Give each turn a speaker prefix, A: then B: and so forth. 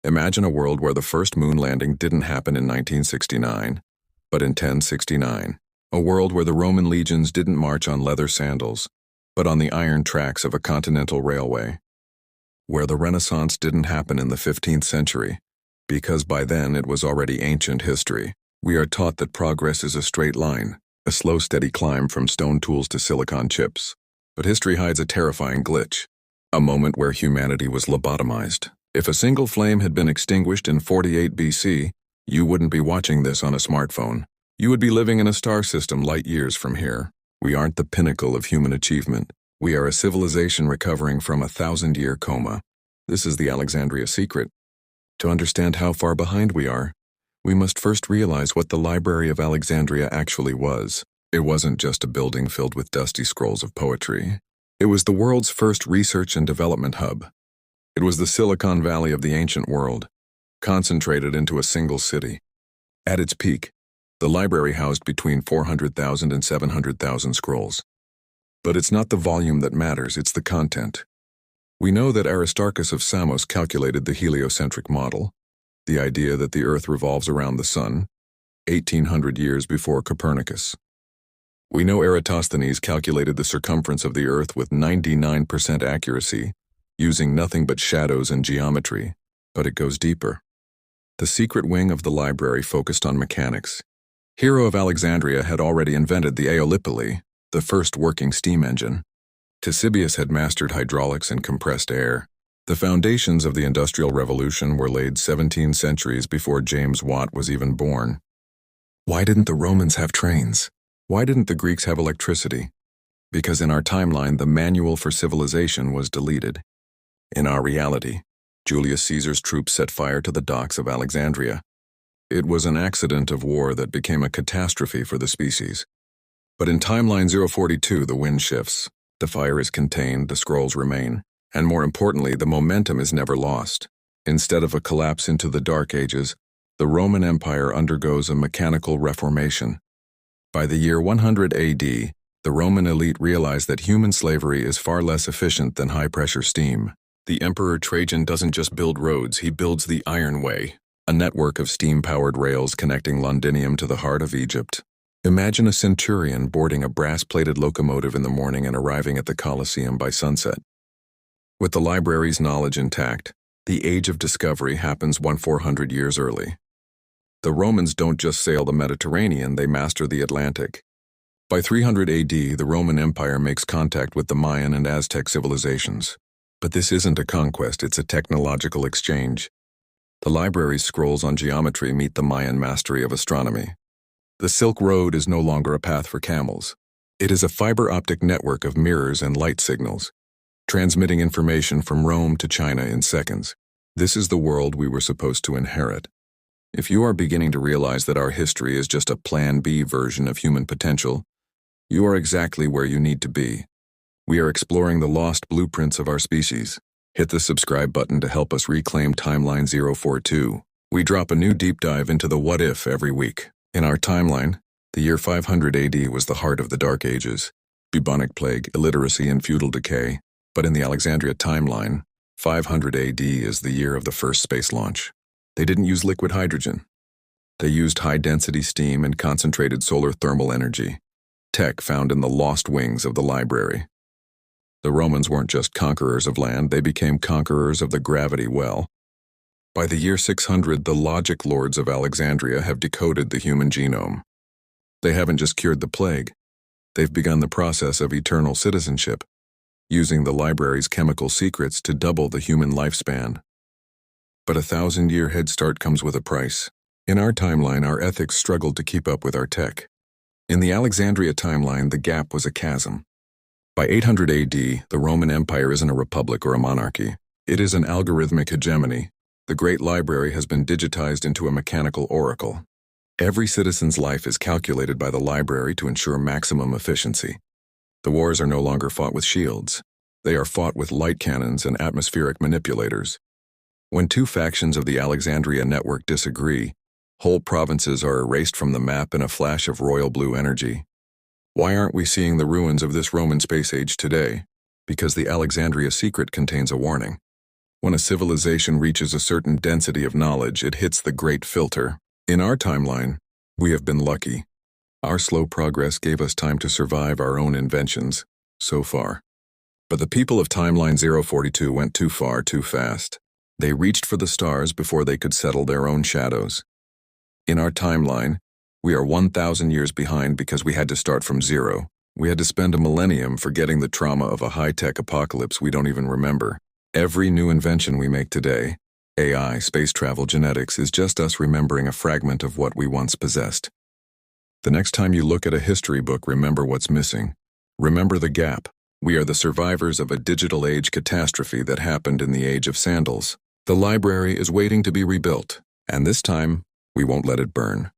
A: Imagine a world where the first moon landing didn't happen in 1969, but in 1069. A world where the Roman legions didn't march on leather sandals, but on the iron tracks of a continental railway. Where the Renaissance didn't happen in the 15th century, because by then it was already ancient history. We are taught that progress is a straight line, a slow, steady climb from stone tools to silicon chips. But history hides a terrifying glitch, a moment where humanity was lobotomized. If a single flame had been extinguished in 48 BC, you wouldn't be watching this on a smartphone. You would be living in a star system light years from here. We aren't the pinnacle of human achievement. We are a civilization recovering from a 1,000-year coma. This is the Alexandria Secret. To understand how far behind we are, we must first realize what the Library of Alexandria actually was. It wasn't just a building filled with dusty scrolls of poetry. It was the world's first research and development hub. It was the Silicon Valley of the ancient world, concentrated into a single city. At its peak, the library housed between 400,000 and 700,000 scrolls. But it's not the volume that matters, it's the content. We know that Aristarchus of Samos calculated the heliocentric model, the idea that the Earth revolves around the Sun, 1,800 years before Copernicus. We know Eratosthenes calculated the circumference of the Earth with 99% accuracy, using nothing but shadows and geometry, but it goes deeper. The secret wing of the library focused on mechanics. Hero of Alexandria had already invented the aeolipile, the first working steam engine. Ctesibius had mastered hydraulics and compressed air. The foundations of the Industrial Revolution were laid 17 centuries before James Watt was even born. Why didn't the Romans have trains? Why didn't the Greeks have electricity? Because in our timeline, the manual for civilization was deleted. In our reality, Julius Caesar's troops set fire to the docks of Alexandria. It was an accident of war that became a catastrophe for the species. But in timeline 042, the wind shifts. The fire is contained, the scrolls remain. And more importantly, the momentum is never lost. Instead of a collapse into the Dark Ages, the Roman Empire undergoes a mechanical reformation. By the year 100 AD, the Roman elite realized that human slavery is far less efficient than high-pressure steam. The Emperor Trajan doesn't just build roads, he builds the Iron Way, a network of steam-powered rails connecting Londinium to the heart of Egypt. Imagine a centurion boarding a brass-plated locomotive in the morning and arriving at the Colosseum by sunset. With the library's knowledge intact, the Age of Discovery happens 400 years early. The Romans don't just sail the Mediterranean, they master the Atlantic. By 300 AD, the Roman Empire makes contact with the Mayan and Aztec civilizations. But this isn't a conquest, it's a technological exchange. The library's scrolls on geometry meet the Mayan mastery of astronomy. The Silk Road is no longer a path for camels. It is a fiber-optic network of mirrors and light signals, transmitting information from Rome to China in seconds. This is the world we were supposed to inherit. If you are beginning to realize that our history is just a Plan B version of human potential, you are exactly where you need to be. We are exploring the lost blueprints of our species. Hit the subscribe button to help us reclaim timeline 042. We drop a new deep dive into the what if every week. In our timeline, the year 500 AD was the heart of the Dark Ages, bubonic plague, illiteracy, and feudal decay. But in the Alexandria timeline, 500 AD is the year of the first space launch. They didn't use liquid hydrogen. They used high-density steam and concentrated solar thermal energy, tech found in the lost wings of the library. The Romans weren't just conquerors of land, they became conquerors of the gravity well. By the year 600, the logic lords of Alexandria have decoded the human genome. They haven't just cured the plague, they've begun the process of eternal citizenship, using the library's chemical secrets to double the human lifespan. But a 1,000-year head start comes with a price. In our timeline, our ethics struggled to keep up with our tech. In the Alexandria timeline, the gap was a chasm. By 800 AD, the Roman Empire isn't a republic or a monarchy. It is an algorithmic hegemony. The great library has been digitized into a mechanical oracle. Every citizen's life is calculated by the library to ensure maximum efficiency. The wars are no longer fought with shields. They are fought with light cannons and atmospheric manipulators. When two factions of the Alexandria network disagree, whole provinces are erased from the map in a flash of royal blue energy. Why aren't we seeing the ruins of this Roman space age today? Because the Alexandria Secret contains a warning. When a civilization reaches a certain density of knowledge, it hits the great filter. In our timeline, we have been lucky. Our slow progress gave us time to survive our own inventions, so far. But the people of timeline 042 went too far too fast. They reached for the stars before they could settle their own shadows. In our timeline, we are 1,000 years behind because we had to start from zero. We had to spend a millennium forgetting the trauma of a high-tech apocalypse we don't even remember. Every new invention we make today, AI, space travel, genetics, is just us remembering a fragment of what we once possessed. The next time you look at a history book, remember what's missing. Remember the gap. We are the survivors of a digital age catastrophe that happened in the age of sandals. The library is waiting to be rebuilt, and this time, we won't let it burn.